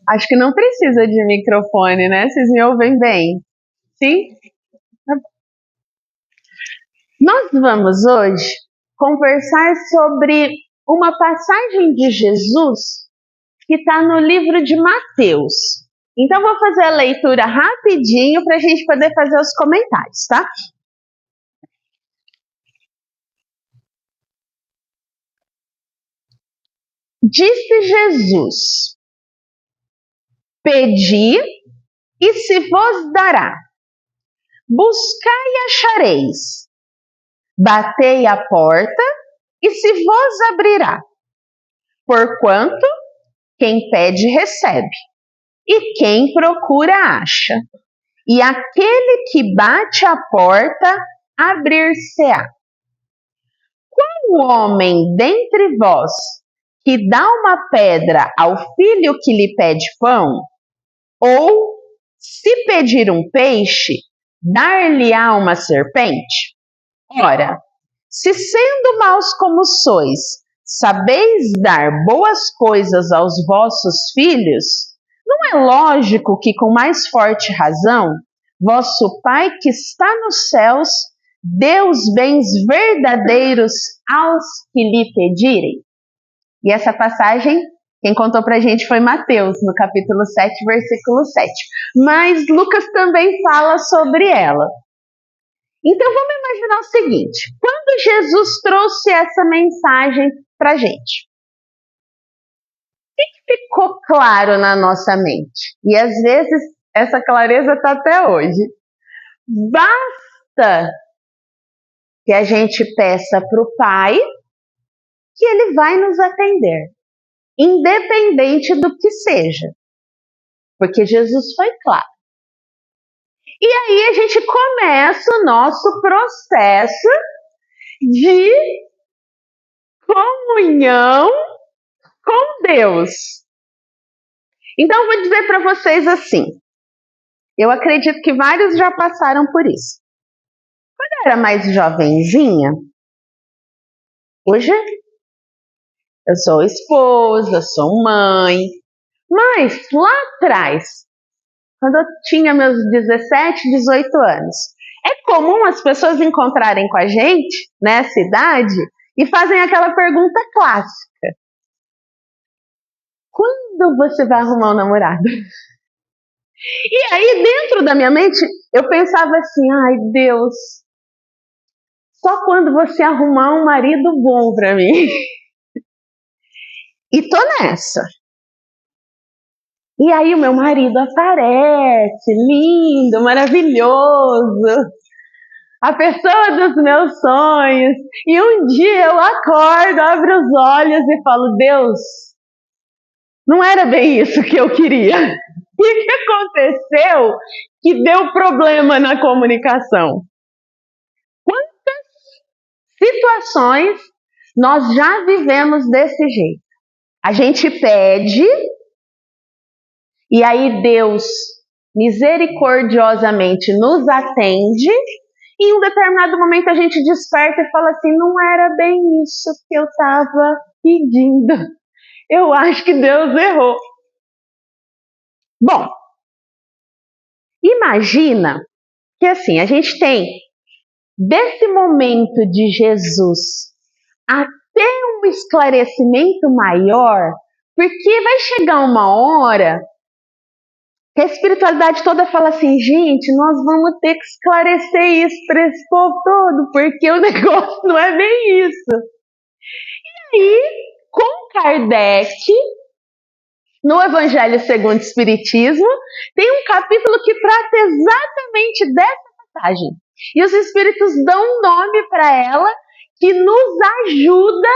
Acho que não precisa de microfone, né? Vocês me ouvem bem? Sim? Nós vamos hoje conversar sobre uma passagem de Jesus que está no livro de Mateus. Então, vou fazer a leitura rapidinho para a gente poder fazer os comentários, tá? Disse Jesus: Pedi e se vos dará. Buscai e achareis. Batei a porta e se vos abrirá. Porquanto quem pede recebe, e quem procura acha. E aquele que bate a porta abrir-se-á. Qual homem dentre vós que dá uma pedra ao filho que lhe pede pão? Ou, se pedir um peixe, dar-lhe-á uma serpente? Ora, se sendo maus como sois, sabeis dar boas coisas aos vossos filhos, não é lógico que com mais forte razão, vosso Pai que está nos céus dê os bens verdadeiros aos que lhe pedirem? E essa passagem, quem contou pra gente foi Mateus, no capítulo 7, versículo 7. Mas Lucas também fala sobre ela. Então vamos imaginar o seguinte: quando Jesus trouxe essa mensagem para a gente, o que ficou claro na nossa mente? E às vezes essa clareza está até hoje. Basta que a gente peça para o Pai que Ele vai nos atender, independente do que seja, porque Jesus foi claro. E aí a gente começa o nosso processo de comunhão com Deus. Então, eu vou dizer para vocês assim, eu acredito que vários já passaram por isso. Quando eu era mais jovenzinha, hoje eu sou esposa, sou mãe, mas lá atrás, quando eu tinha meus 17, 18 anos, é comum as pessoas encontrarem com a gente, nessa idade, e fazem aquela pergunta clássica: quando você vai arrumar um namorado? E aí, dentro da minha mente, eu pensava assim: ai Deus, só quando você arrumar um marido bom pra mim. E tô nessa. E aí o meu marido aparece, lindo, maravilhoso, a pessoa dos meus sonhos. E um dia eu acordo, abro os olhos e falo: Deus, não era bem isso que eu queria. O que aconteceu que deu problema na comunicação? Quantas situações nós já vivemos desse jeito? A gente pede, e aí Deus misericordiosamente nos atende, e em um determinado momento a gente desperta e fala assim: não era bem isso que eu estava pedindo. Eu acho que Deus errou. Bom, imagina que assim, a gente tem desse momento de Jesus até um esclarecimento maior, porque vai chegar uma hora que a espiritualidade toda fala assim: gente, nós vamos ter que esclarecer isso para esse povo todo, porque o negócio não é bem isso. E com Kardec, no Evangelho segundo o Espiritismo, tem um capítulo que trata exatamente dessa passagem. E os espíritos dão um nome para ela que nos ajuda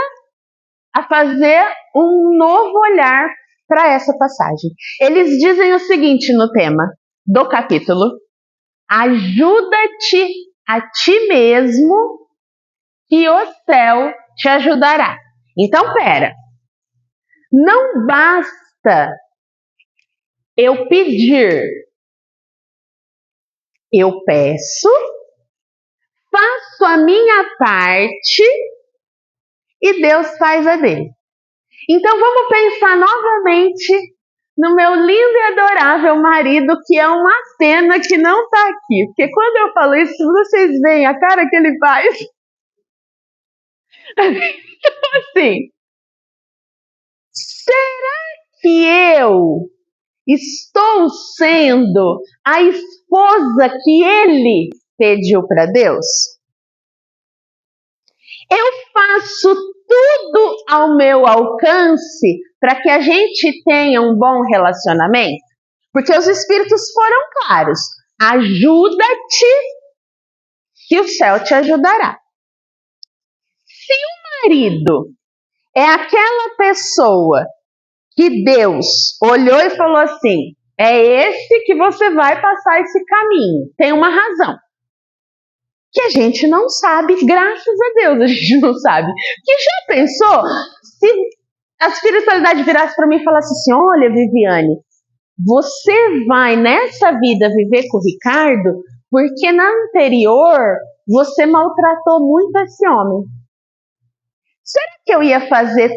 a fazer um novo olhar para essa passagem. Eles dizem o seguinte no tema do capítulo: ajuda-te a ti mesmo, que o céu te ajudará. Então, pera, não basta eu pedir, eu peço, faço a minha parte e Deus faz a dele. Então vamos pensar novamente no meu lindo e adorável marido, que é uma pena que não está aqui. Porque quando eu falo isso, vocês veem a cara que ele faz. Assim, será que eu estou sendo a esposa que ele pediu para Deus? Eu faço tudo ao meu alcance para que a gente tenha um bom relacionamento? Porque os Espíritos foram claros. Ajuda-te, que o céu te ajudará. Se o marido é aquela pessoa que Deus olhou e falou assim, é esse que você vai passar esse caminho, tem uma razão. Que a gente não sabe, graças a Deus a gente não sabe. Que já pensou se a espiritualidade virasse para mim e falasse assim, olha Viviane, você vai nessa vida viver com o Ricardo porque na anterior você maltratou muito esse homem. Será que eu ia fazer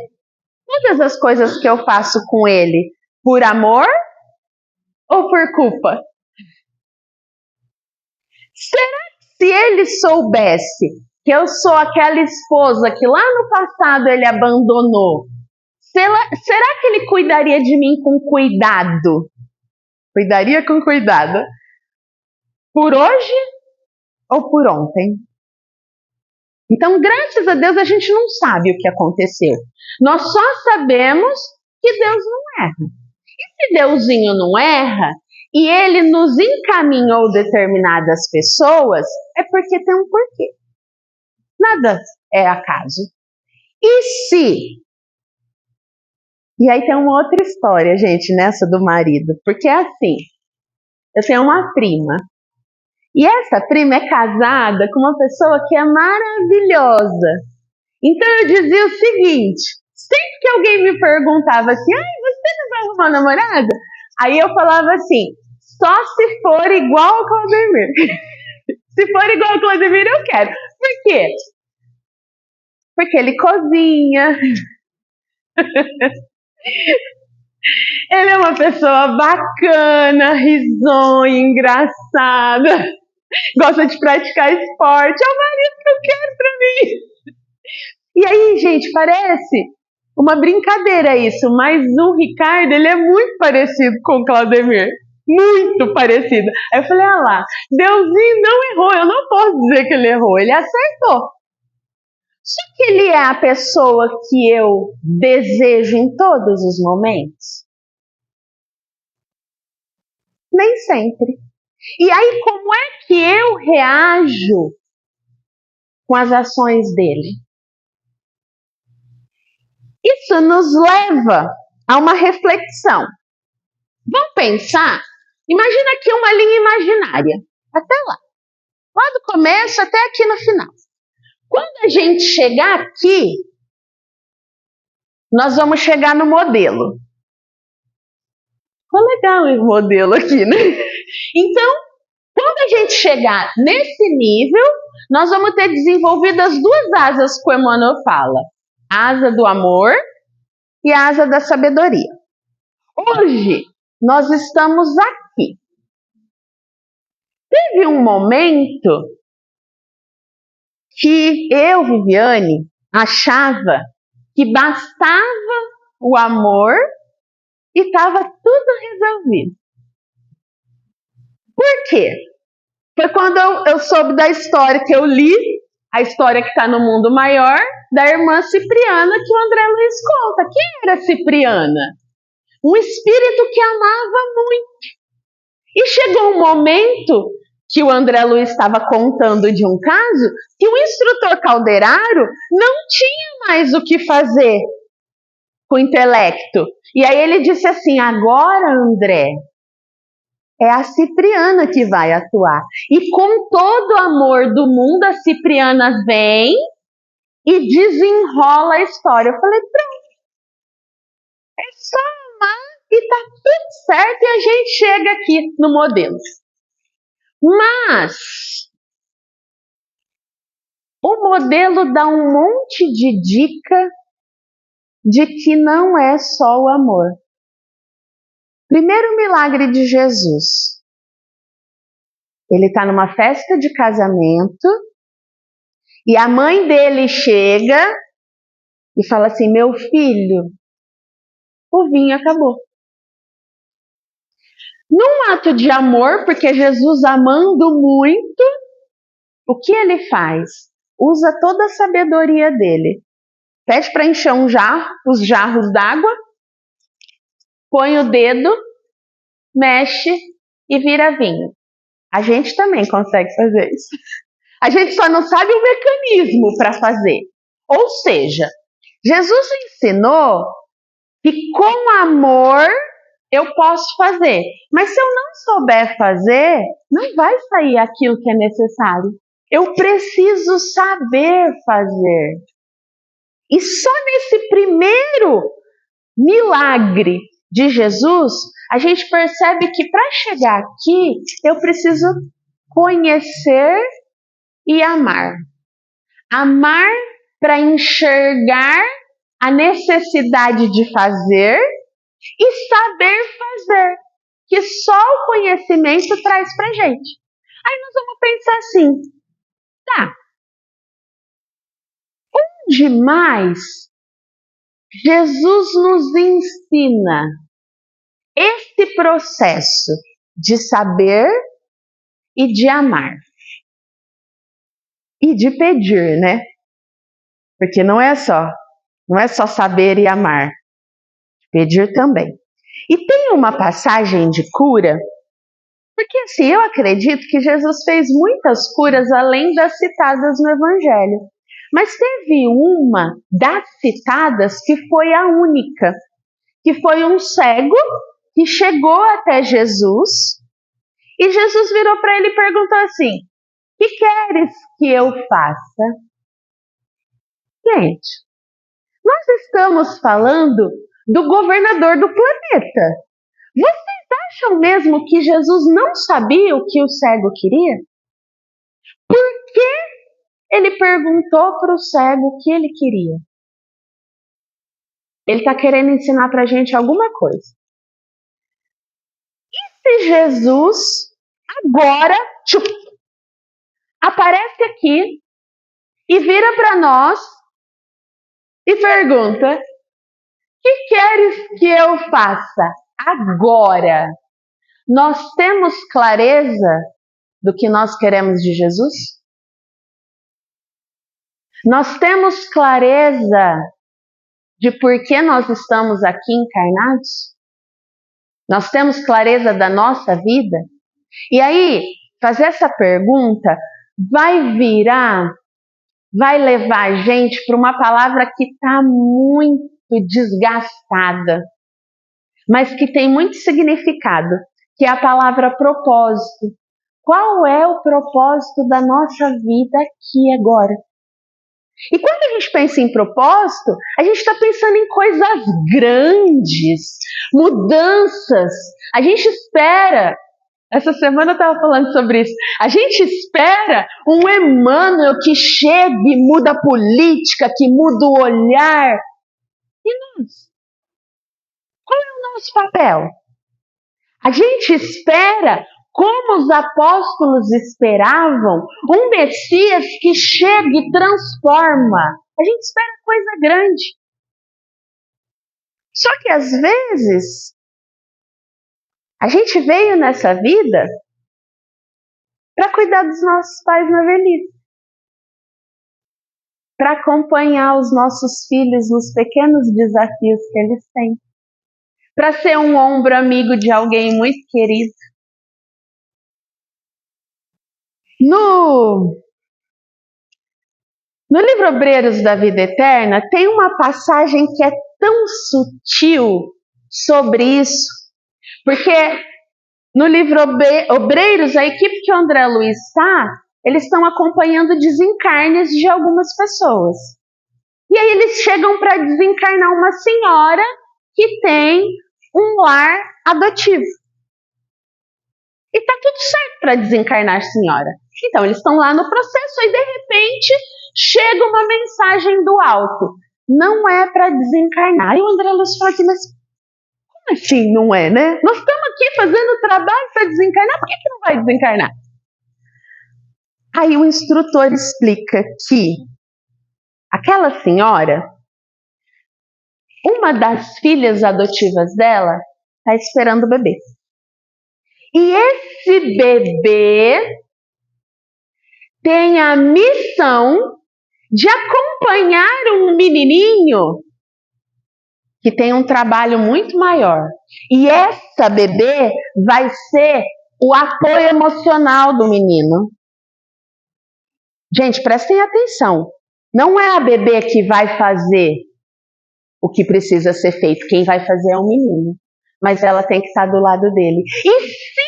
todas as coisas que eu faço com ele por amor ou por culpa? Será que se ele soubesse que eu sou aquela esposa que lá no passado ele abandonou, será que ele cuidaria de mim com cuidado? Cuidaria com cuidado? Por hoje ou por ontem? Então, graças a Deus, a gente não sabe o que aconteceu. Nós só sabemos que Deus não erra. E se Deusinho não erra, e ele nos encaminhou determinadas pessoas, é porque tem um porquê. Nada é acaso. E se? E aí tem uma outra história, gente, nessa do marido. Porque é assim, eu tenho uma prima. E essa prima é casada com uma pessoa que é maravilhosa. Então eu dizia o seguinte, sempre que alguém me perguntava assim, ai, você não vai arrumar namorada? Aí eu falava assim, só se for igual ao Claudemir. Se for igual ao Claudemir, eu quero. Por quê? Porque ele cozinha. Ele é uma pessoa bacana, risonha, engraçada. Gosta de praticar esporte. É o marido que eu quero pra mim. E aí, gente, parece uma brincadeira isso, mas o Ricardo, ele é muito parecido com o Claudemir. Muito parecido. Aí eu falei, ah lá, Deusinho não errou, eu não posso dizer que ele errou, ele acertou. Só que ele é a pessoa que eu desejo em todos os momentos? Nem sempre. E aí, como é que eu reajo com as ações dele? Isso nos leva a uma reflexão. Vamos pensar? Imagina aqui uma linha imaginária. Até lá. Lá do começo até aqui no final. Quando a gente chegar aqui, nós vamos chegar no modelo. Ficou legal o modelo aqui, né? Então, quando a gente chegar nesse nível, nós vamos ter desenvolvido as duas asas que o Emmanuel fala. A asa do amor e a asa da sabedoria. Hoje, nós estamos aqui. Teve um momento que eu, Viviane, achava que bastava o amor e estava tudo resolvido. Por quê? Foi quando eu soube da história que eu li, a história que está no Mundo Maior, da irmã Cipriana, que o André Luiz conta. Quem era Cipriana? Um espírito que amava muito. E chegou um momento que o André Luiz estava contando de um caso que o instrutor Calderaro não tinha mais o que fazer com o intelecto. E aí ele disse assim, agora, André, é a Cipriana que vai atuar. E com todo o amor do mundo, a Cipriana vem e desenrola a história. Eu falei, pronto, é só amar e tá tudo certo e a gente chega aqui no modelo. Mas o modelo dá um monte de dica de que não é só o amor. Primeiro milagre de Jesus. Ele está numa festa de casamento e a mãe dele chega e fala assim: meu filho, o vinho acabou. Num ato de amor, porque Jesus amando muito, o que ele faz? Usa toda a sabedoria dele. Pede para encher os jarros d'água, põe o dedo, mexe e vira vinho. A gente também consegue fazer isso. A gente só não sabe o mecanismo para fazer. Ou seja, Jesus ensinou que com amor eu posso fazer. Mas se eu não souber fazer, não vai sair aquilo que é necessário. Eu preciso saber fazer. E só nesse primeiro milagre de Jesus, a gente percebe que para chegar aqui, eu preciso conhecer e amar. Amar para enxergar a necessidade de fazer e saber fazer, que só o conhecimento traz para gente. Aí nós vamos pensar assim, tá, onde mais Jesus nos ensina esse processo de saber e de amar? E de pedir, né? Porque não é só saber e amar. Pedir também. E tem uma passagem de cura, porque assim, eu acredito que Jesus fez muitas curas além das citadas no Evangelho. Mas teve uma das citadas que foi a única, que foi um cego que chegou até Jesus e Jesus virou para ele e perguntou assim: que queres que eu faça? Gente, nós estamos falando do governador do planeta. Vocês acham mesmo que Jesus não sabia o que o cego queria? Por que ele perguntou para o cego o que ele queria? Ele está querendo ensinar para a gente alguma coisa. E se Jesus agora aparece aqui e vira para nós e pergunta: que queres que eu faça agora? Nós temos clareza do que nós queremos de Jesus? Nós temos clareza de por que nós estamos aqui encarnados? Nós temos clareza da nossa vida? E aí, fazer essa pergunta vai levar a gente para uma palavra que está muito desgastada, mas que tem muito significado, que é a palavra propósito. Qual é o propósito da nossa vida aqui agora? E quando a gente pensa em propósito, a gente está pensando em coisas grandes, mudanças. A gente espera, essa semana eu estava falando sobre isso, a gente espera um Emmanuel que chegue, muda a política, que muda o olhar. E nós? Qual é o nosso papel? A gente espera, como os apóstolos esperavam, um Messias que chega e transforma. A gente espera coisa grande. Só que às vezes, a gente veio nessa vida para cuidar dos nossos pais na velhice, para acompanhar os nossos filhos nos pequenos desafios que eles têm, para ser um ombro amigo de alguém muito querido. No livro Obreiros da Vida Eterna, tem uma passagem que é tão sutil sobre isso, porque no livro Obreiros, a equipe que o André Luiz está, eles estão acompanhando desencarnes de algumas pessoas. E aí eles chegam para desencarnar uma senhora que tem um lar adotivo. E tá tudo certo para desencarnar a senhora. Então eles estão lá no processo e de repente chega uma mensagem do alto. Não é para desencarnar. E o André Luiz fala assim, mas Assim, não é, né? Nós estamos aqui fazendo trabalho para desencarnar, por que não vai desencarnar? Aí o instrutor explica que aquela senhora, uma das filhas adotivas dela, está esperando o bebê. E esse bebê tem a missão de acompanhar um menininho que tem um trabalho muito maior. E essa bebê vai ser o apoio emocional do menino. Gente, prestem atenção. Não é a bebê que vai fazer o que precisa ser feito. Quem vai fazer é o menino. Mas ela tem que estar do lado dele. E se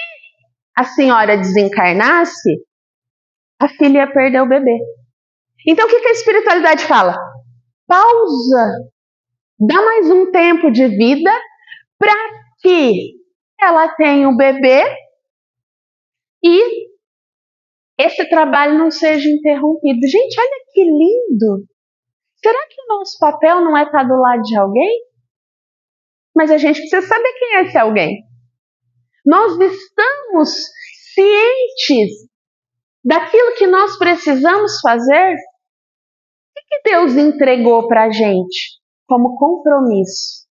a senhora desencarnasse, a filha ia perder o bebê. Então o que a espiritualidade fala? Pausa. Dá mais um tempo de vida para que ela tenha o bebê e esse trabalho não seja interrompido. Gente, olha que lindo! Será que o nosso papel não é estar do lado de alguém? Mas a gente precisa saber quem é esse alguém. Nós estamos cientes daquilo que nós precisamos fazer? O que Deus entregou para a gente como compromisso?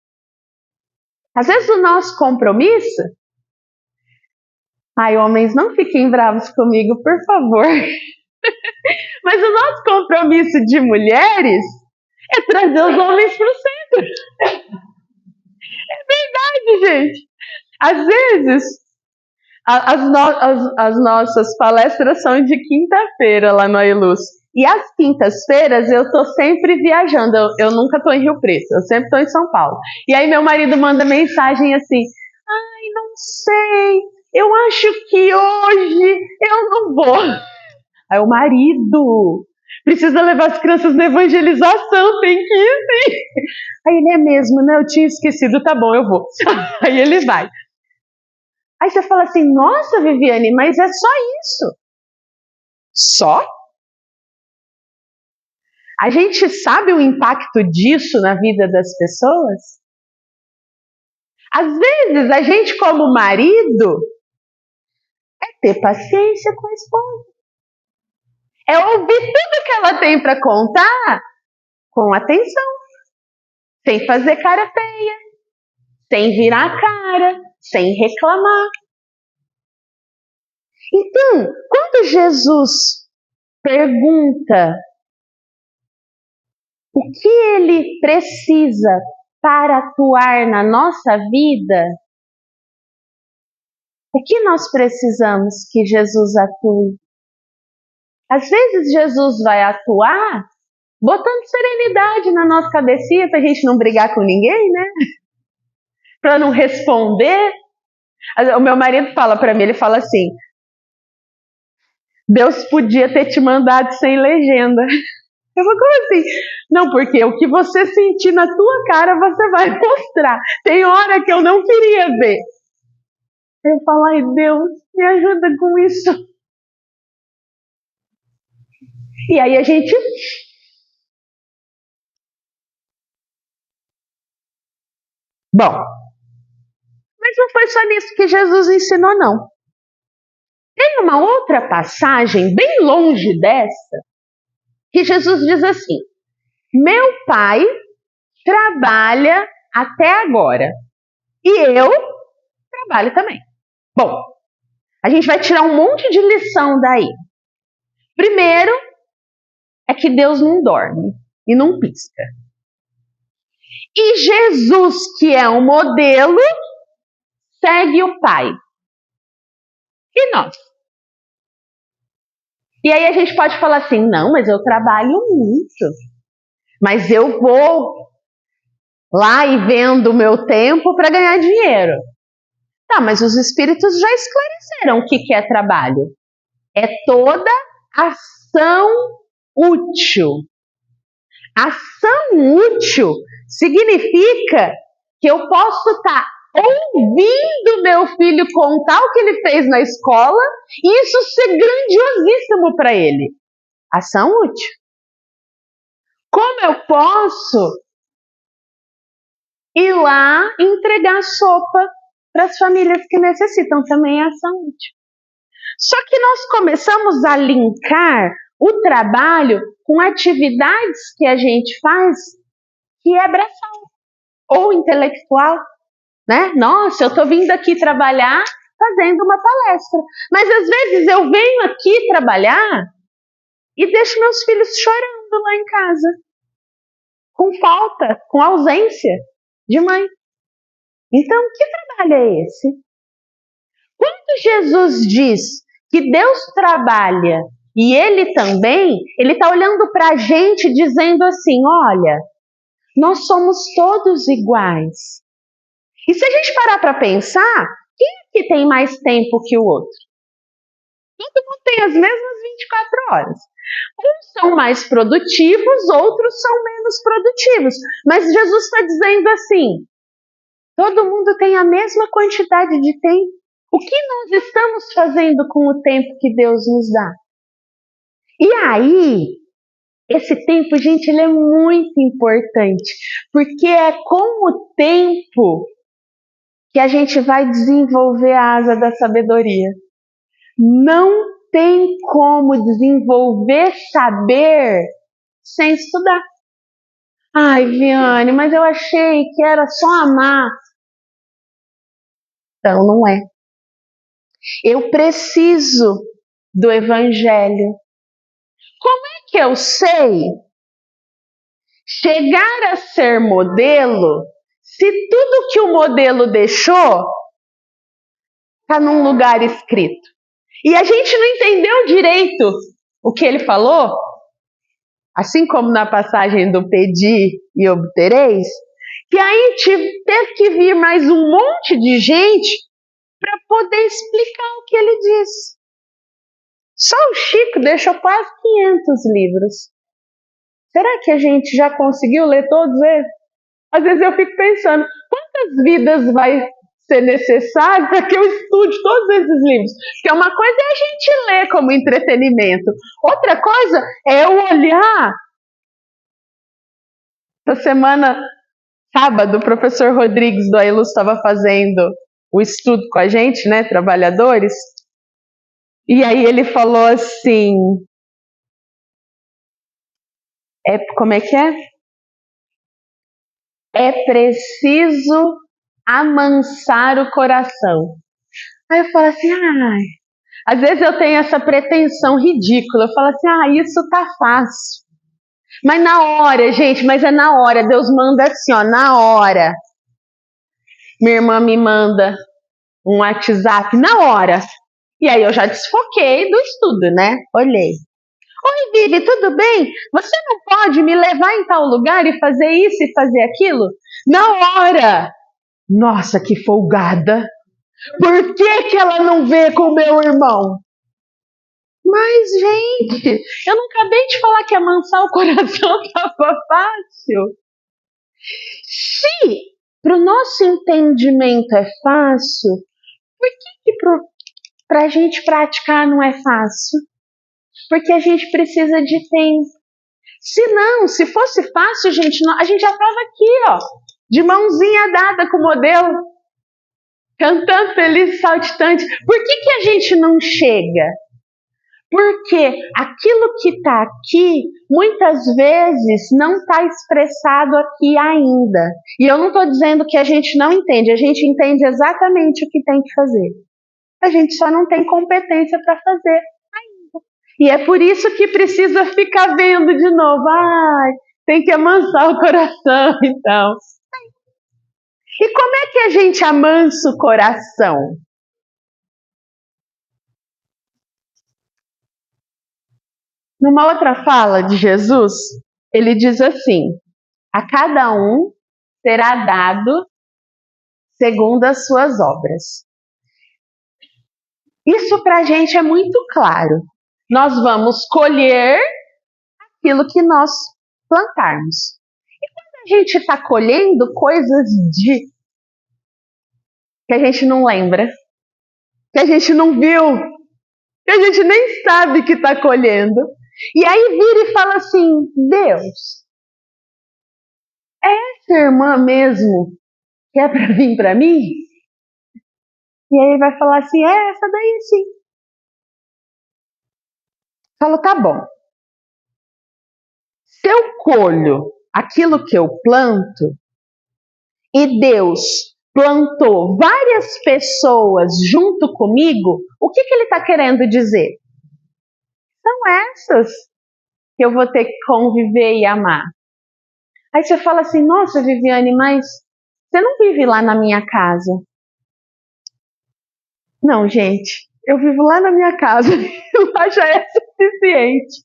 Às vezes o nosso compromisso... Ai, homens, não fiquem bravos comigo, por favor. Mas o nosso compromisso de mulheres é trazer os homens para o centro. É verdade, gente. Às vezes, as nossas palestras são de quinta-feira lá no Ailus. E às quintas-feiras eu tô sempre viajando. Eu nunca tô em Rio Preto, eu sempre tô em São Paulo. E aí meu marido manda mensagem assim: ai, não sei, eu acho que hoje eu não vou. Aí o marido precisa levar as crianças na evangelização, tem que ir, sim. Aí ele é mesmo, né? Eu tinha esquecido, tá bom, eu vou. Aí ele vai. Aí você fala assim, nossa, Viviane, mas é só isso. Só? A gente sabe o impacto disso na vida das pessoas? Às vezes, a gente como marido é ter paciência com a esposa. É ouvir tudo que ela tem para contar com atenção. Sem fazer cara feia. Sem virar a cara. Sem reclamar. Então, quando Jesus pergunta o que ele precisa para atuar na nossa vida, o que nós precisamos que Jesus atue? Às vezes Jesus vai atuar botando serenidade na nossa cabecinha para a gente não brigar com ninguém, né? Para não responder. O meu marido fala para mim, ele fala assim, Deus podia ter te mandado sem legenda. Eu falo, como assim? Não, porque o que você sentir na tua cara, você vai mostrar. Tem hora que eu não queria ver. Eu falo, ai Deus, me ajuda com isso. E aí a gente... Bom, mas não foi só nisso que Jesus ensinou, não. Tem uma outra passagem, bem longe dessa, que Jesus diz assim, meu pai trabalha até agora e eu trabalho também. Bom, a gente vai tirar um monte de lição daí. Primeiro, é que Deus não dorme e não pisca. E Jesus, que é um modelo, segue o Pai. E nós? E aí a gente pode falar assim, não, mas eu trabalho muito. Mas eu vou lá e vendo o meu tempo para ganhar dinheiro. Tá, mas os espíritos já esclareceram o que é trabalho. É toda ação útil. Ação útil significa que eu posso estar ouvindo meu filho contar o que ele fez na escola e isso ser grandiosíssimo para ele. Ação útil. Como eu posso ir lá e entregar sopa para as famílias que necessitam, também é ação útil. Só que nós começamos a linkar o trabalho com atividades que a gente faz que é braçal ou intelectual, né? Nossa, eu estou vindo aqui trabalhar fazendo uma palestra, mas às vezes eu venho aqui trabalhar e deixo meus filhos chorando lá em casa, com falta, com ausência de mãe. Então, que trabalho é esse? Quando Jesus diz que Deus trabalha e Ele também, Ele está olhando para a gente dizendo assim, olha, nós somos todos iguais. E se a gente parar para pensar, quem é que tem mais tempo que o outro? Todo mundo tem as mesmas 24 horas. Uns são mais produtivos, outros são menos produtivos. Mas Jesus está dizendo assim, todo mundo tem a mesma quantidade de tempo. O que nós estamos fazendo com o tempo que Deus nos dá? E aí, esse tempo, gente, ele é muito importante, porque é com o tempo que a gente vai desenvolver a asa da sabedoria. Não tem como desenvolver saber sem estudar. Ai, Viane, mas eu achei que era só amar. Então, não é. Eu preciso do Evangelho. Como é que eu sei chegar a ser modelo se tudo que o modelo deixou está num lugar escrito? E a gente não entendeu direito o que ele falou, assim como na passagem do pedi e obtereis, que aí teve que vir mais um monte de gente para poder explicar o que ele disse. Só o Chico deixou quase 500 livros. Será que a gente já conseguiu ler todos eles? Às vezes eu fico pensando, quantas vidas vai ser necessário para que eu estude todos esses livros? Porque uma coisa é a gente ler como entretenimento, outra coisa é eu olhar. Essa semana, sábado, o professor Rodrigues do AELUS estava fazendo o estudo com a gente, né, trabalhadores, e aí ele falou assim, como é que é? É preciso amansar o coração. Aí eu falo assim, às vezes eu tenho essa pretensão ridícula, eu falo assim, isso tá fácil. Mas na hora, gente, mas é na hora, Deus manda assim, ó, na hora. Minha irmã me manda um WhatsApp na hora. E aí eu já desfoquei do estudo, né? Olhei. Oi, Vivi, tudo bem? Você não pode me levar em tal lugar e fazer isso e fazer aquilo? Na hora! Nossa, que folgada! Por que ela não vê com o meu irmão? Mas, gente, eu não acabei de falar que amansar o coração estava fácil. Se para o nosso entendimento é fácil, por que para a gente praticar não é fácil? Porque a gente precisa de tempo. Se fosse fácil, gente, a gente já estava aqui, ó, de mãozinha dada com o modelo, cantando feliz e saltitante. Por que a gente não chega? Porque aquilo que está aqui, muitas vezes, não está expressado aqui ainda. E eu não estou dizendo que a gente não entende, a gente entende exatamente o que tem que fazer. A gente só não tem competência para fazer ainda. E é por isso que precisa ficar vendo de novo. Tem que amansar o coração, então. E como é que a gente amansa o coração? Numa outra fala de Jesus, ele diz assim, a cada um será dado segundo as suas obras. Isso para a gente é muito claro. Nós vamos colher aquilo que nós plantarmos. E quando a gente está colhendo coisas que a gente não lembra, que a gente não viu, que a gente nem sabe que está colhendo, e aí vira e fala assim, Deus, é essa irmã mesmo Que é para vir para mim? E aí ele vai falar assim, essa daí sim. Falo, tá bom. Se eu colho aquilo que eu planto, e Deus plantou várias pessoas junto comigo, o que ele está querendo dizer? São essas que eu vou ter que conviver e amar. Aí você fala assim, nossa, Viviane, mas você não vive lá na minha casa. Não, gente, eu vivo lá na minha casa, lá já é suficiente.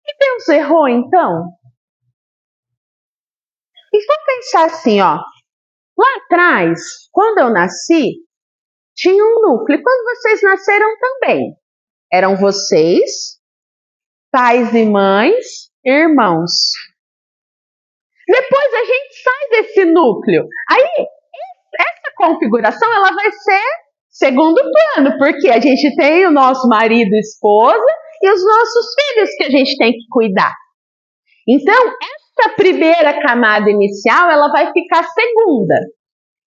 E Deus errou então? E vamos pensar assim, ó, lá atrás, quando eu nasci, tinha um núcleo. E quando vocês nasceram também, eram vocês, pais e mães, irmãos. Depois a gente sai desse núcleo. Aí, essa configuração, ela vai ser segundo plano, porque a gente tem o nosso marido, esposa e os nossos filhos que a gente tem que cuidar. Então, essa primeira camada inicial, ela vai ficar segunda.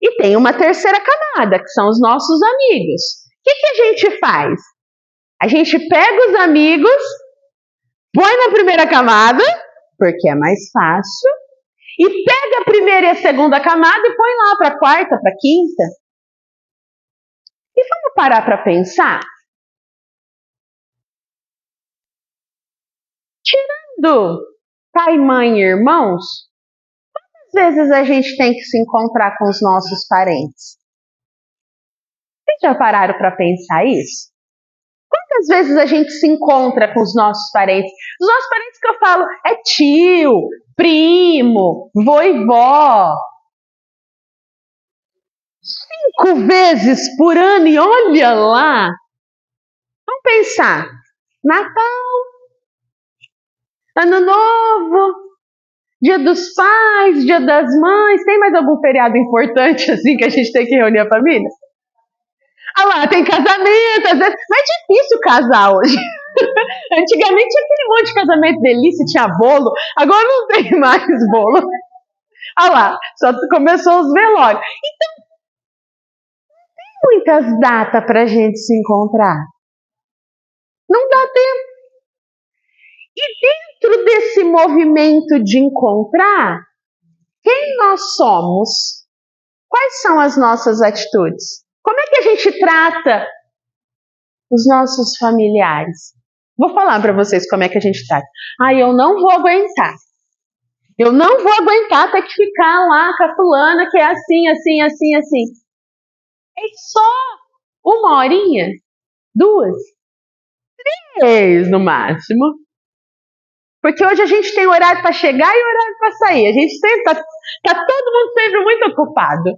E tem uma terceira camada, que são os nossos amigos. O que a gente faz? A gente pega os amigos, põe na primeira camada, porque é mais fácil, e pega a primeira e a segunda camada e põe lá para a quarta, para a quinta. E vamos parar para pensar? Tirando pai, mãe e irmãos, quantas vezes a gente tem que se encontrar com os nossos parentes? Vocês já pararam para pensar isso? Quantas vezes a gente se encontra com os nossos parentes? Os nossos parentes que eu falo é tio, primo, vô e vó. 5 vezes por ano e olha lá. Vamos pensar. Natal, Ano Novo, Dia dos Pais, Dia das Mães. Tem mais algum feriado importante assim que a gente tem que reunir a família? Ah lá, tem casamento, às vezes. Mas é difícil casar hoje. Antigamente tinha aquele monte de casamento delícia, tinha bolo. Agora não tem mais bolo. Ah lá, só começou os velórios. Então, tem muitas datas pra gente se encontrar. Não dá tempo. E dentro desse movimento de encontrar, quem nós somos? Quais são as nossas atitudes? Como é que a gente trata os nossos familiares? Vou falar para vocês como é que a gente trata. Eu não vou aguentar. Eu não vou aguentar ter que ficar lá com a fulana que é assim, assim, assim, assim. É só 1 horinha, 2, 3 no máximo. Porque hoje a gente tem horário para chegar e horário para sair. A gente sempre tá todo mundo sempre muito ocupado.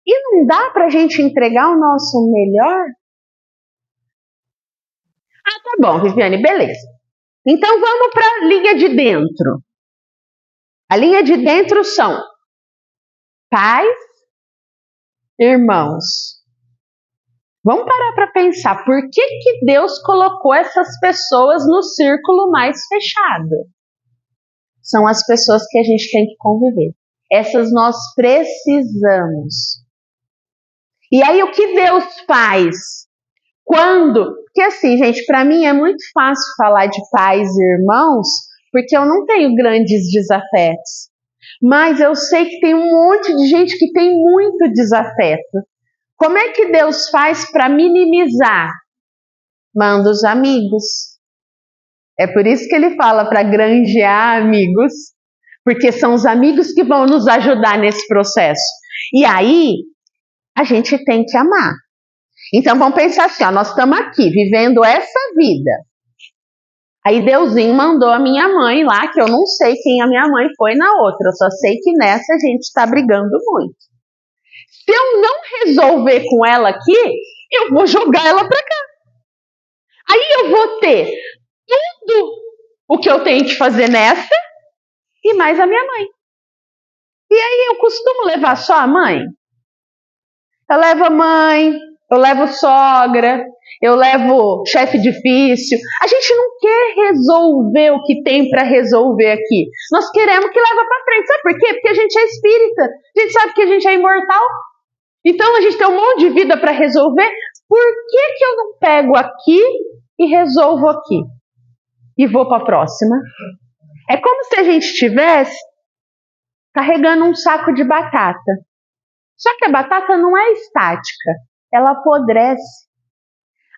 E não dá para a gente entregar o nosso melhor? Tá bom, Viviane, beleza. Então vamos para a linha de dentro. A linha de dentro são pais, irmãos. Vamos parar para pensar, por que Deus colocou essas pessoas no círculo mais fechado? São as pessoas que a gente tem que conviver. Essas nós precisamos. E aí o que Deus faz? Porque assim, gente, para mim é muito fácil falar de pais e irmãos, porque eu não tenho grandes desafetos. Mas eu sei que tem um monte de gente que tem muito desafeto. Como é que Deus faz para minimizar? Manda os amigos. É por isso que ele fala para granjear amigos, porque são os amigos que vão nos ajudar nesse processo. E aí, a gente tem que amar. Então vamos pensar assim, nós estamos aqui vivendo essa vida. Aí Deusinho mandou a minha mãe lá, que eu não sei quem a minha mãe foi na outra, eu só sei que nessa a gente está brigando muito. Se eu não resolver com ela aqui, eu vou jogar ela para cá. Aí eu vou ter tudo o que eu tenho que fazer nessa e mais a minha mãe. E aí eu costumo levar só a mãe? Eu levo a mãe, eu levo sogra, eu levo chefe difícil. A gente não quer resolver o que tem para resolver aqui. Nós queremos que leva para frente. Sabe por quê? Porque a gente é espírita. A gente sabe que a gente é imortal. Então a gente tem um monte de vida para resolver. Por que eu não pego aqui e resolvo aqui? E vou para a próxima? É como se a gente estivesse carregando um saco de batata. Só que a batata não é estática, ela apodrece.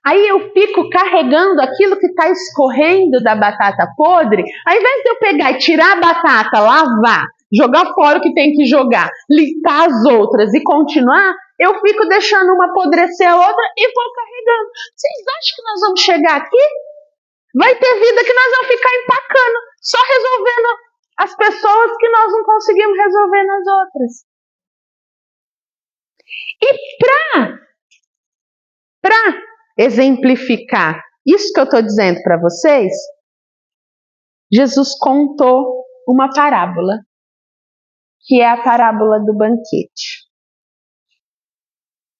Aí eu fico carregando aquilo que está escorrendo da batata podre, ao invés de eu pegar e tirar a batata, lavar, jogar fora o que tem que jogar, limpar as outras e continuar, eu fico deixando uma apodrecer a outra e vou carregando. Vocês acham que nós vamos chegar aqui? Vai ter vida que nós vamos ficar empacando, só resolvendo as pessoas que nós não conseguimos resolver nas outras. E para exemplificar isso que eu estou dizendo para vocês, Jesus contou uma parábola, que é a parábola do banquete.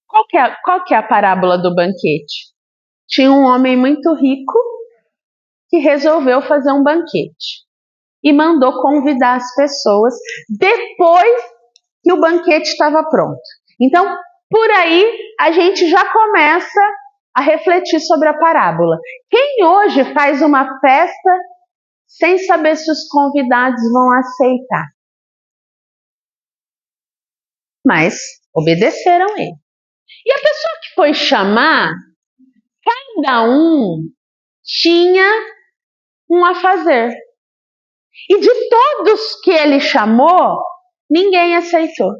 Qual que é a parábola do banquete? Tinha um homem muito rico que resolveu fazer um banquete e mandou convidar as pessoas depois que o banquete estava pronto. Então, por aí, a gente já começa a refletir sobre a parábola. Quem hoje faz uma festa sem saber se os convidados vão aceitar? Mas obedeceram ele. E a pessoa que foi chamar, cada um tinha um a fazer. E de todos que ele chamou, ninguém aceitou.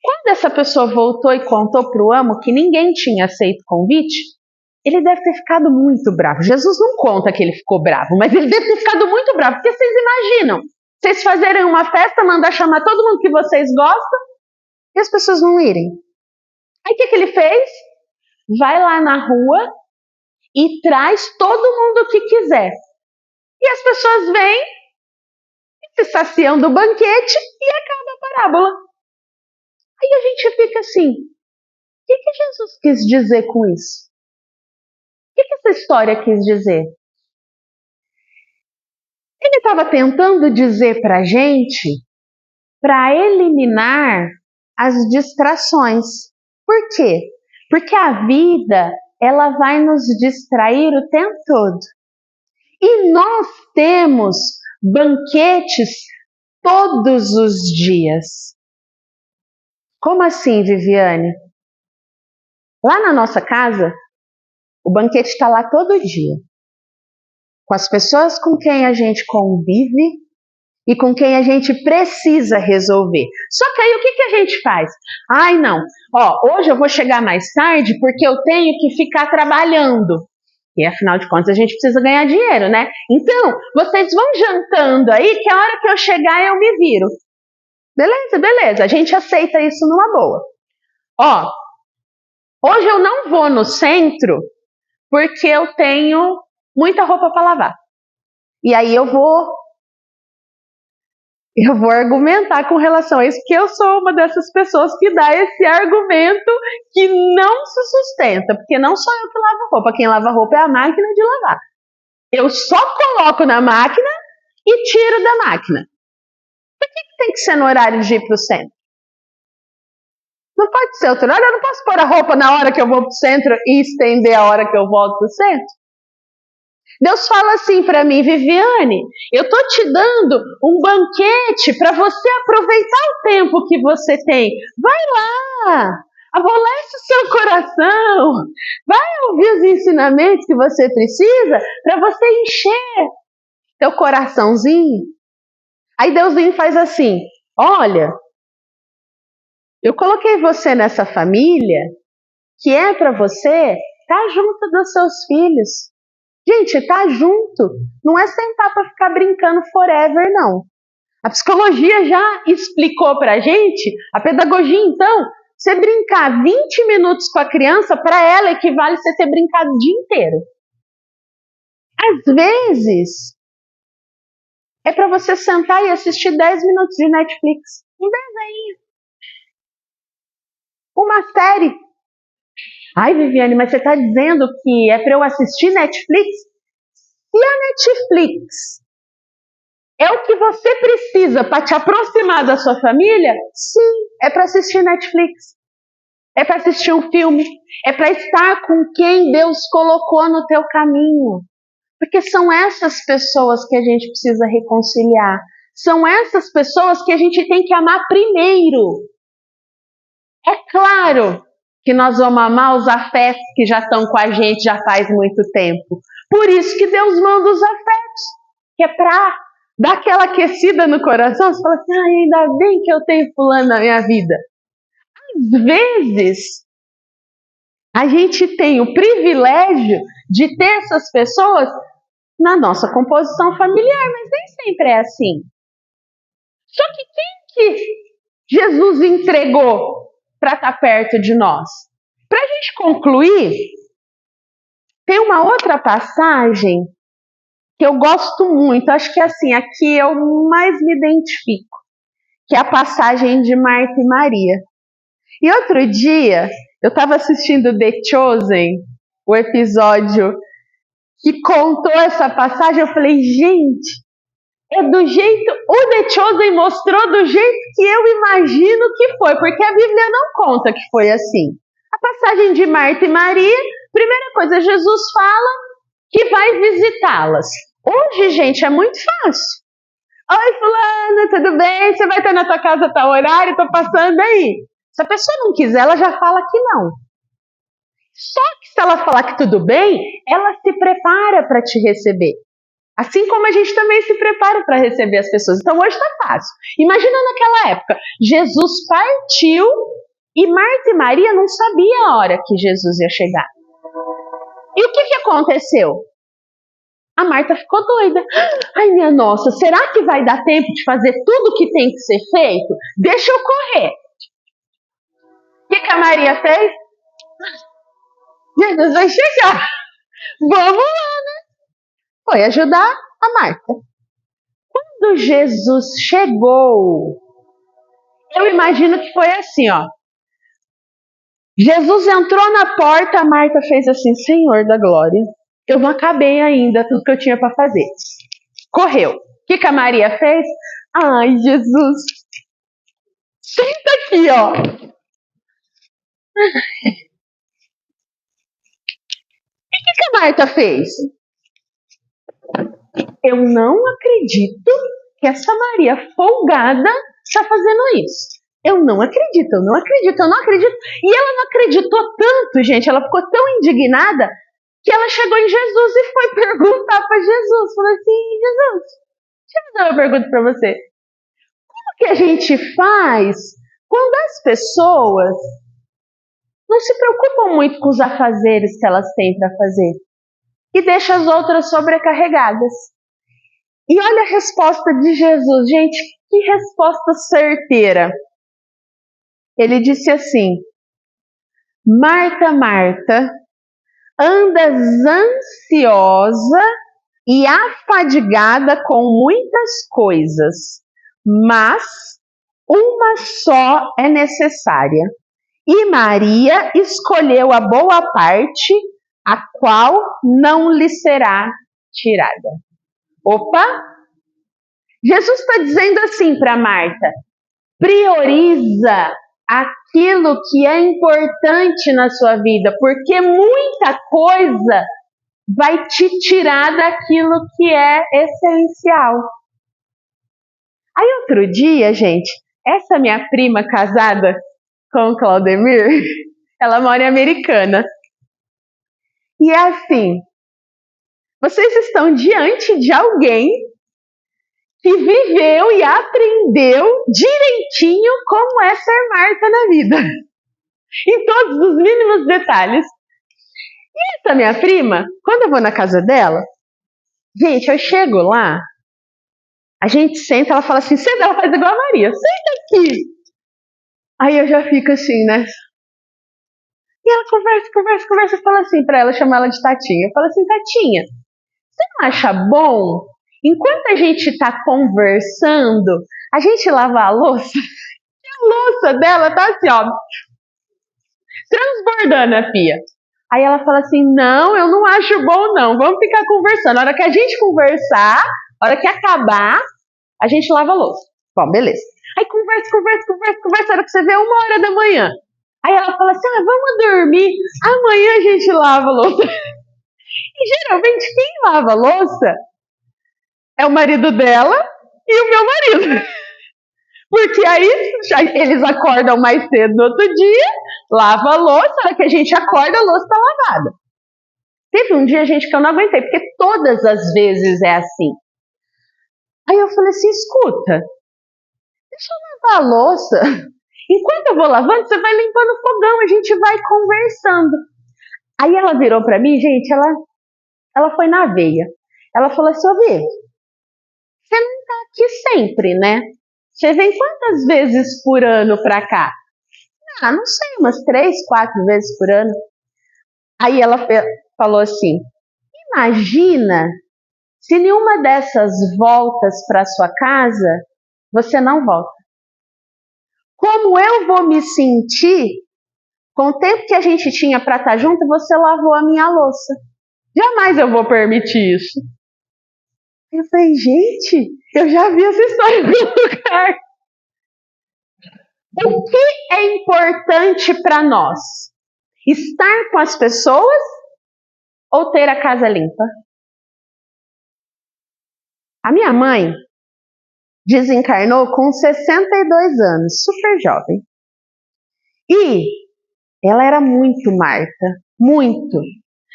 Quando essa pessoa voltou e contou para o amo que ninguém tinha aceito o convite, ele deve ter ficado muito bravo. Jesus não conta que ele ficou bravo, mas ele deve ter ficado muito bravo. Porque vocês imaginam, vocês fazerem uma festa, mandar chamar todo mundo que vocês gostam e as pessoas não irem. Aí o que ele fez? Vai lá na rua e traz todo mundo que quiser. E as pessoas vêm, se saciam do banquete e acaba a parábola. Aí a gente fica assim, o que Jesus quis dizer com isso? O que essa história quis dizer? Ele estava tentando dizer para a gente para eliminar as distrações. Por quê? Porque a vida ela vai nos distrair o tempo todo. E nós temos banquetes todos os dias. Como assim, Viviane? Lá na nossa casa, o banquete está lá todo dia. Com as pessoas com quem a gente convive e com quem a gente precisa resolver. Só que aí o que a gente faz? Ai não, hoje eu vou chegar mais tarde porque eu tenho que ficar trabalhando. E afinal de contas a gente precisa ganhar dinheiro, né? Então, vocês vão jantando aí que a hora que eu chegar eu me viro. Beleza, a gente aceita isso numa boa. Hoje eu não vou no centro porque eu tenho muita roupa para lavar. E aí eu vou argumentar com relação a isso, porque eu sou uma dessas pessoas que dá esse argumento que não se sustenta, porque não sou eu que lavo roupa, quem lava roupa é a máquina de lavar. Eu só coloco na máquina e tiro da máquina. Por que tem que ser no horário de ir para o centro? Não pode ser outro horário, eu não posso pôr a roupa na hora que eu vou para o centro e estender a hora que eu volto para o centro. Deus fala assim para mim, Viviane, eu estou te dando um banquete para você aproveitar o tempo que você tem. Vai lá, amolece o seu coração, vai ouvir os ensinamentos que você precisa para você encher teu coraçãozinho. Aí Deuszinho faz assim, olha, eu coloquei você nessa família que é para você estar junto dos seus filhos. Gente, tá junto não é sentar para ficar brincando forever, não. A psicologia já explicou pra gente, a pedagogia então, você brincar 20 minutos com a criança, para ela equivale a você ter brincado o dia inteiro. Às vezes, é para você sentar e assistir 10 minutos de Netflix. Um desenho. Uma série. Ai, Viviane, mas você está dizendo que é para eu assistir Netflix? E a Netflix é o que você precisa para te aproximar da sua família? Sim, é para assistir Netflix. É para assistir um filme. É para estar com quem Deus colocou no teu caminho. Porque são essas pessoas que a gente precisa reconciliar. São essas pessoas que a gente tem que amar primeiro. É claro que nós vamos amar os afetos que já estão com a gente já faz muito tempo. Por isso que Deus manda os afetos, que é para dar aquela aquecida no coração. Você fala assim, ainda bem que eu tenho fulano na minha vida. Às vezes, a gente tem o privilégio de ter essas pessoas na nossa composição familiar, mas nem sempre é assim. Só que quem que Jesus entregou para estar perto de nós? Para a gente concluir, tem uma outra passagem que eu gosto muito, acho que assim, aqui eu mais me identifico, que é a passagem de Marta e Maria. E outro dia, eu estava assistindo The Chosen, o episódio que contou essa passagem, eu falei, gente, é do jeito, o The Chosen mostrou do jeito que eu imagino que foi, porque a Bíblia não conta que foi assim. A passagem de Marta e Maria, primeira coisa, Jesus fala que vai visitá-las. Hoje, gente, é muito fácil. Oi, fulana, tudo bem? Você vai estar na tua casa a tal horário? Tô passando aí. Se a pessoa não quiser, ela já fala que não. Só que se ela falar que tudo bem, ela se prepara para te receber. Assim como a gente também se prepara para receber as pessoas. Então hoje está fácil. Imagina naquela época, Jesus partiu e Marta e Maria não sabiam a hora que Jesus ia chegar. E o que aconteceu? A Marta ficou doida. Ai, minha nossa, será que vai dar tempo de fazer tudo que tem que ser feito? Deixa eu correr. O que a Maria fez? Jesus vai chegar. Vamos lá, né? Foi ajudar a Marta. Quando Jesus chegou, eu imagino que foi assim, ó. Jesus entrou na porta, a Marta fez assim, Senhor da glória, eu não acabei ainda tudo que eu tinha para fazer. Correu. O que a Maria fez? Ai, Jesus, senta aqui, ó. E o que a Marta fez? Eu não acredito que essa Maria folgada está fazendo isso. Eu não acredito. E ela não acreditou tanto, gente, ela ficou tão indignada que ela chegou em Jesus e foi perguntar para Jesus. Falou assim, Jesus, deixa eu fazer uma pergunta para você. Como que a gente faz quando as pessoas não se preocupam muito com os afazeres que elas têm para fazer e deixam as outras sobrecarregadas? E olha a resposta de Jesus, gente, que resposta certeira. Ele disse assim, Marta, Marta, andas ansiosa e afadigada com muitas coisas, mas uma só é necessária. E Maria escolheu a boa parte, a qual não lhe será tirada. Opa! Jesus está dizendo assim para Marta, prioriza aquilo que é importante na sua vida, porque muita coisa vai te tirar daquilo que é essencial. Aí outro dia, gente, essa minha prima casada com o Claudemir, ela mora em Americana. E é assim, vocês estão diante de alguém que viveu e aprendeu direitinho como é ser Marta na vida. Em todos os mínimos detalhes. E essa minha prima, quando eu vou na casa dela, gente, eu chego lá, a gente senta, ela fala assim, senta, ela faz igual a Maria, senta aqui. Aí eu já fico assim, né? E ela conversa, eu falo assim pra ela, chamo ela de Tatinha. Eu falo assim, Tatinha, você não acha bom, enquanto a gente tá conversando, a gente lava a louça? E a louça dela tá assim, ó, acordando a pia. Aí ela fala assim, não, eu não acho bom não, vamos ficar conversando. A hora que a gente conversar, a hora que acabar, a gente lava a louça. Bom, beleza. Aí conversa, a hora que você vê 1h da manhã. Aí ela fala assim, vamos dormir, amanhã a gente lava a louça. E geralmente quem lava a louça é o marido dela e o meu marido. Porque aí eles acordam mais cedo no outro dia, lava a louça, a hora que a gente acorda, a louça está lavada. Teve um dia, gente, que eu não aguentei, porque todas as vezes é assim. Aí eu falei assim, escuta, deixa eu lavar a louça. Enquanto eu vou lavando, você vai limpando o fogão, a gente vai conversando. Aí ela virou pra mim, gente, ela foi na veia. Ela falou assim, ô Vivi, você não tá aqui sempre, né? Você vem quantas vezes por ano pra cá? Não sei, umas 3, 4 vezes por ano. Aí ela falou assim, imagina se nenhuma dessas voltas para sua casa, você não volta. Como eu vou me sentir com o tempo que a gente tinha para estar junto, você lavou a minha louça. Jamais eu vou permitir isso. Eu falei, gente, eu já vi essa história em algum lugar. O que é importante para nós? Estar com as pessoas ou ter a casa limpa? A minha mãe desencarnou com 62 anos, super jovem. E ela era muito Marta, muito.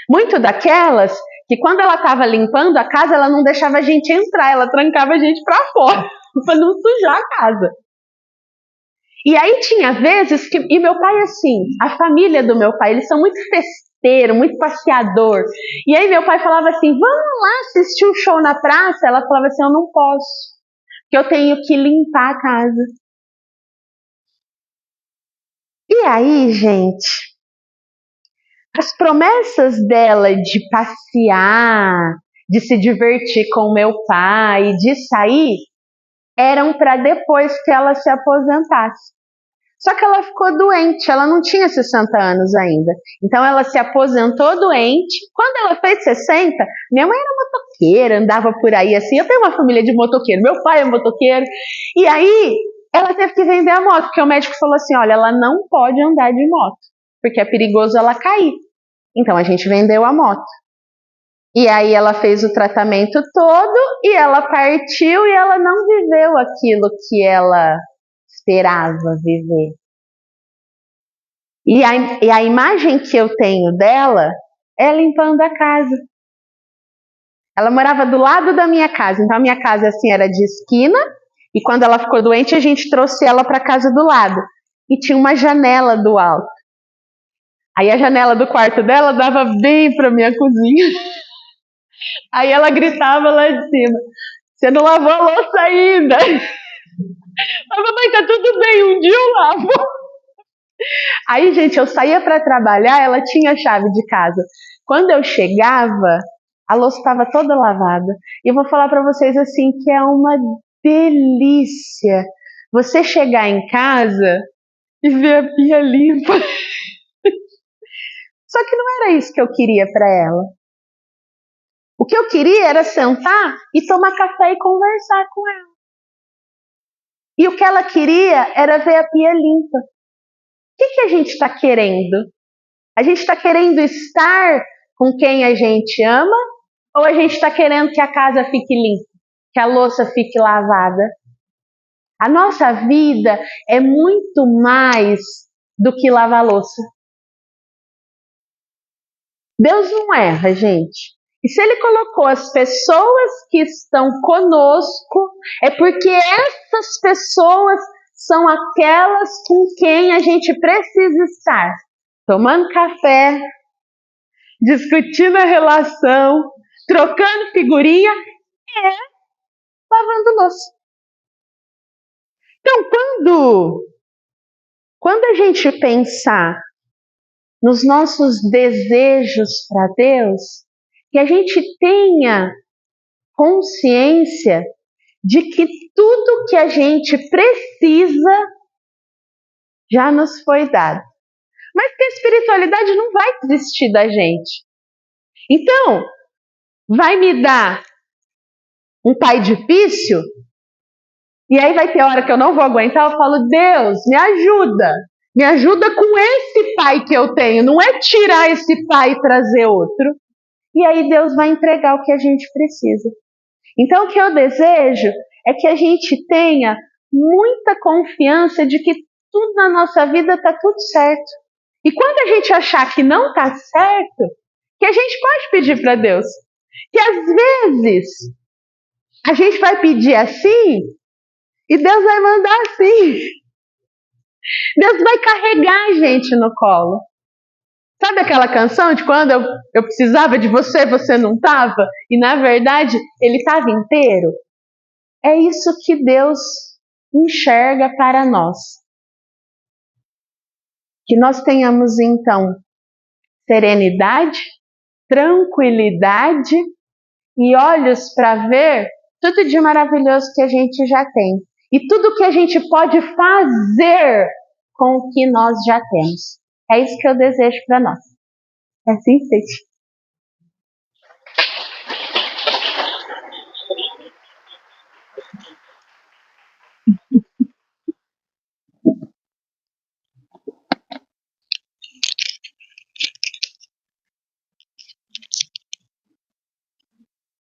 Muito daquelas que quando ela estava limpando a casa, ela não deixava a gente entrar, ela trancava a gente para fora, para não sujar a casa. E aí tinha vezes que, e meu pai assim, a família do meu pai, eles são muito festeiro, muito passeador. E aí meu pai falava assim, vamos lá assistir o show na praça? Ela falava assim, eu não posso, porque eu tenho que limpar a casa. E aí, gente, as promessas dela de passear, de se divertir com o meu pai, de sair, eram para depois que ela se aposentasse. Só que ela ficou doente, ela não tinha 60 anos ainda. Então ela se aposentou doente. Quando ela fez 60, minha mãe era motoqueira, andava por aí assim. Eu tenho uma família de motoqueiro, meu pai é motoqueiro. E aí ela teve que vender a moto, porque o médico falou assim, olha, ela não pode andar de moto, porque é perigoso ela cair. Então a gente vendeu a moto. E aí ela fez o tratamento todo e ela partiu e ela não viveu aquilo que ela esperava viver. E a imagem que eu tenho dela é limpando a casa. Ela morava do lado da minha casa, então a minha casa assim era de esquina e quando ela ficou doente a gente trouxe ela para a casa do lado e tinha uma janela do alto. Aí a janela do quarto dela dava bem para minha cozinha. Aí ela gritava lá de cima, você não lavou a louça ainda? Mas mamãe, tá tudo bem, um dia eu lavo. Aí, gente, eu saía para trabalhar, ela tinha a chave de casa. Quando eu chegava, a louça estava toda lavada. E eu vou falar para vocês assim que é uma delícia você chegar em casa e ver a pia limpa. Só que não era isso que eu queria para ela. O que eu queria era sentar e tomar café e conversar com ela. E o que ela queria era ver a pia limpa. O que a gente está querendo? A gente está querendo estar com quem a gente ama ou a gente está querendo que a casa fique limpa, que a louça fique lavada? A nossa vida é muito mais do que lavar louça. Deus não erra, gente. E se Ele colocou as pessoas que estão conosco, é porque essas pessoas são aquelas com quem a gente precisa estar. Tomando café, discutindo a relação, trocando figurinha, lavando louça. Então, quando a gente pensar nos nossos desejos para Deus, que a gente tenha consciência de que tudo que a gente precisa já nos foi dado. mas que a espiritualidade não vai desistir da gente. Então, vai me dar um pai difícil? E aí vai ter hora que eu não vou aguentar, eu falo, Deus, me ajuda. Me ajuda com esse pai que eu tenho. Não é tirar esse pai e trazer outro. E aí Deus vai entregar o que a gente precisa. Então o que eu desejo é que a gente tenha muita confiança de que tudo na nossa vida está tudo certo. E quando a gente achar que não está certo, que a gente pode pedir para Deus. Que às vezes a gente vai pedir assim e Deus vai mandar assim. Deus vai carregar a gente no colo. Sabe aquela canção de quando eu precisava de você, você não estava? E na verdade ele estava inteiro? É isso que Deus enxerga para nós. Que nós tenhamos então serenidade, tranquilidade e olhos para ver tudo de maravilhoso que a gente já tem. E tudo que a gente pode fazer com o que nós já temos. É isso que eu desejo para nós. Assim seja.